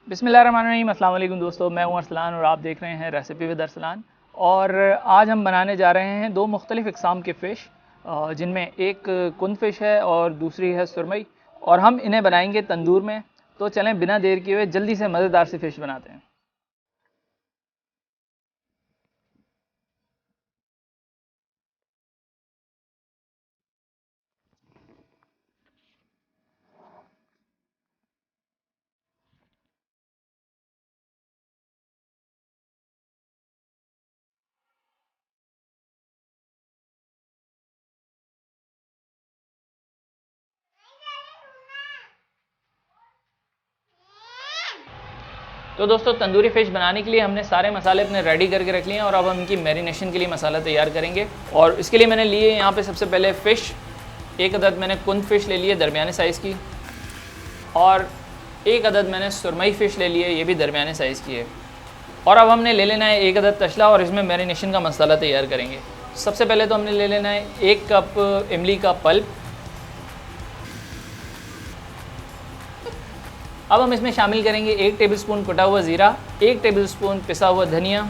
बिस्मिल्लाहिर्रहमानिर्रहीम। अस्सलाम वालेकुम दोस्तों, मैं हूं अरसलान और आप देख रहे हैं रेसिपी विद अरसलान। और आज हम बनाने जा रहे हैं दो मुख्तलिफ़ इक़साम के फ़िश, जिनमें एक कुंद फ़िश है और दूसरी है सुरमई, और हम इन्हें बनाएंगे तंदूर में। तो चलें बिना देर किए हुए जल्दी से मज़ेदार सी फ़िश बनाते हैं। तो दोस्तों, तंदूरी फ़िश बनाने के लिए हमने सारे मसाले अपने रेडी करके रख लिए हैं और अब हम इनकी मैरिनेशन के लिए मसाला तैयार करेंगे। और इसके लिए मैंने लिए यहाँ पे सबसे पहले फ़िश, एक अदद मैंने कुंद फ़िश ले लिए दरमियाने साइज़ की, और एक अदद मैंने सुरमई फ़िश ले लिए, ये भी दरमियाने साइज़ की है। और अब हमने ले लेना है एक अदद तशला और इसमें मैरिनेशन का मसाला तैयार करेंगे। सबसे पहले तो हमने ले लेना है 1 कप इमली का पल्प। अब हम इसमें शामिल करेंगे 1 टेबलस्पून कुटा हुआ ज़ीरा, 1 टेबलस्पून पिसा हुआ धनिया,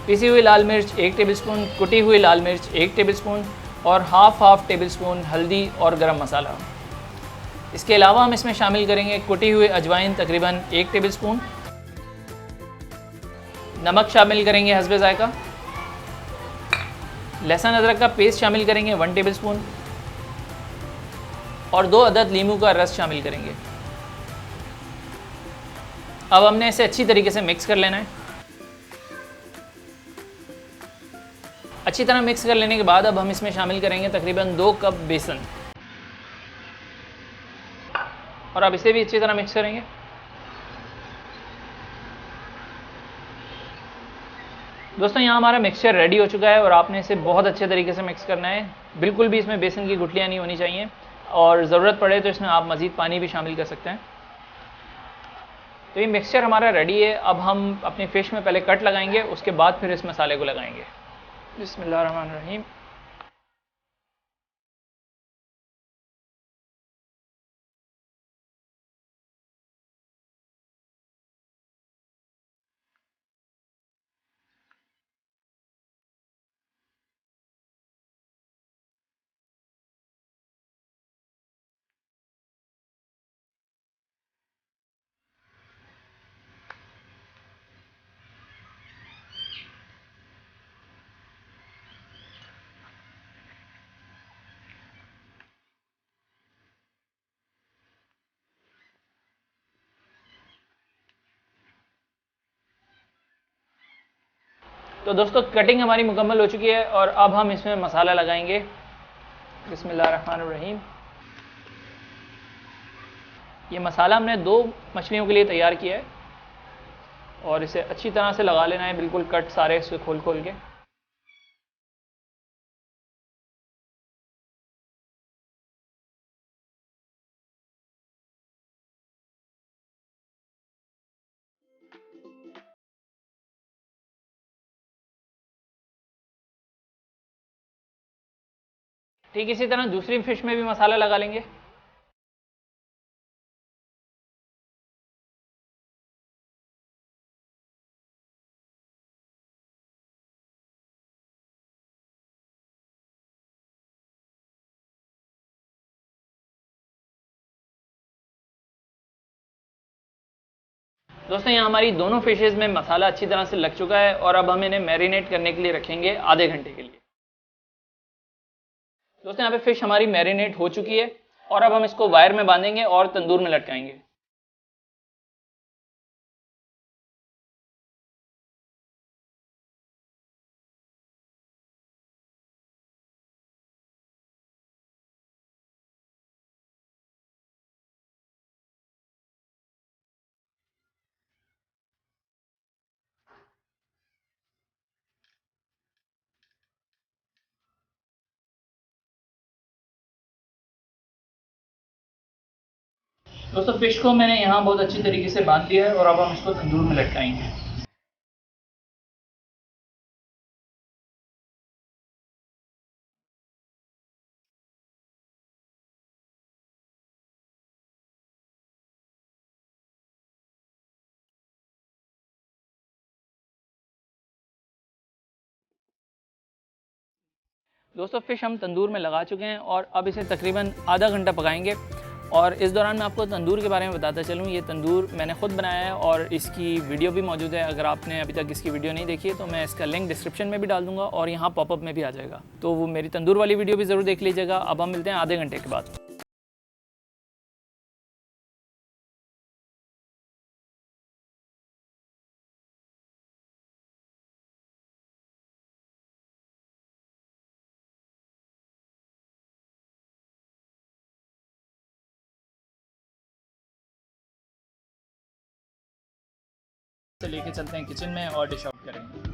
पिसी हुई लाल मिर्च 1 टेबलस्पून, कुटी हुई लाल मिर्च 1 टेबलस्पून, और हाफ टेबलस्पून हल्दी और गरम मसाला। इसके अलावा हम इसमें शामिल करेंगे कुटी हुई अजवाइन तकरीबन 1 टेबलस्पून, नमक शामिल करेंगे हस्बे ज़ायका, लहसुन अदरक का पेस्ट शामिल करेंगे 1 टेबलस्पून, और 2 अदद नींबू का रस शामिल करेंगे। अब हमने इसे अच्छी तरीके से मिक्स कर लेना है। अच्छी तरह मिक्स कर लेने के बाद अब हम इसमें शामिल करेंगे तकरीबन 2 कप बेसन, और अब इसे भी अच्छी तरह मिक्स करेंगे। दोस्तों, यहाँ हमारा मिक्सचर रेडी हो चुका है और आपने इसे बहुत अच्छे तरीके से मिक्स करना है। बिल्कुल भी इसमें बेसन की गुठलियाँ नहीं होनी चाहिए, और ज़रूरत पड़े तो इसमें आप मज़ीद पानी भी शामिल कर सकते हैं। तो ये मिक्सचर हमारा रेडी है। अब हम अपनी फ़िश में पहले कट लगाएंगे, उसके बाद फिर इस मसाले को लगाएंगे। बिस्मिल्लाहिर्रहमानिर्रहीम। तो दोस्तों, कटिंग हमारी मुकम्मल हो चुकी है और अब हम इसमें मसाला लगाएंगे। बिस्मिल्लाहिर्रहमानिर्रहीम। ये मसाला हमने 2 मछलियों के लिए तैयार किया है, और इसे अच्छी तरह से लगा लेना है, बिल्कुल कट सारे इसके खोल खोल के। ठीक इसी तरह दूसरी फिश में भी मसाला लगा लेंगे। दोस्तों, यहाँ हमारी दोनों फिशेज़ में मसाला अच्छी तरह से लग चुका है और अब हम इन्हें मैरिनेट करने के लिए रखेंगे आधे घंटे के लिए। दोस्तों, यहाँ पे फ़िश हमारी मैरिनेट हो चुकी है और अब हम इसको वायर में बांधेंगे और तंदूर में लटकाएंगे। दोस्तों, फ़िश को मैंने यहाँ बहुत अच्छी तरीके से बांध दिया है और अब हम इसको तंदूर में लटकाएंगे। दोस्तों फ़िश हम तंदूर में लगा चुके हैं और अब इसे तकरीबन आधा घंटा पकाएंगे। और इस दौरान मैं आपको तंदूर के बारे में बताता चलूँ, ये तंदूर मैंने ख़ुद बनाया है और इसकी वीडियो भी मौजूद है। अगर आपने अभी तक इसकी वीडियो नहीं देखी है तो मैं इसका लिंक डिस्क्रिप्शन में भी डाल दूँगा और यहाँ पॉपअप में भी आ जाएगा, तो वो मेरी तंदूर वाली वीडियो भी ज़रूर देख लीजिएगा। अब हम मिलते हैं आधे घंटे के बाद। से लेके चलते हैं किचन में और डिश आउट करेंगे।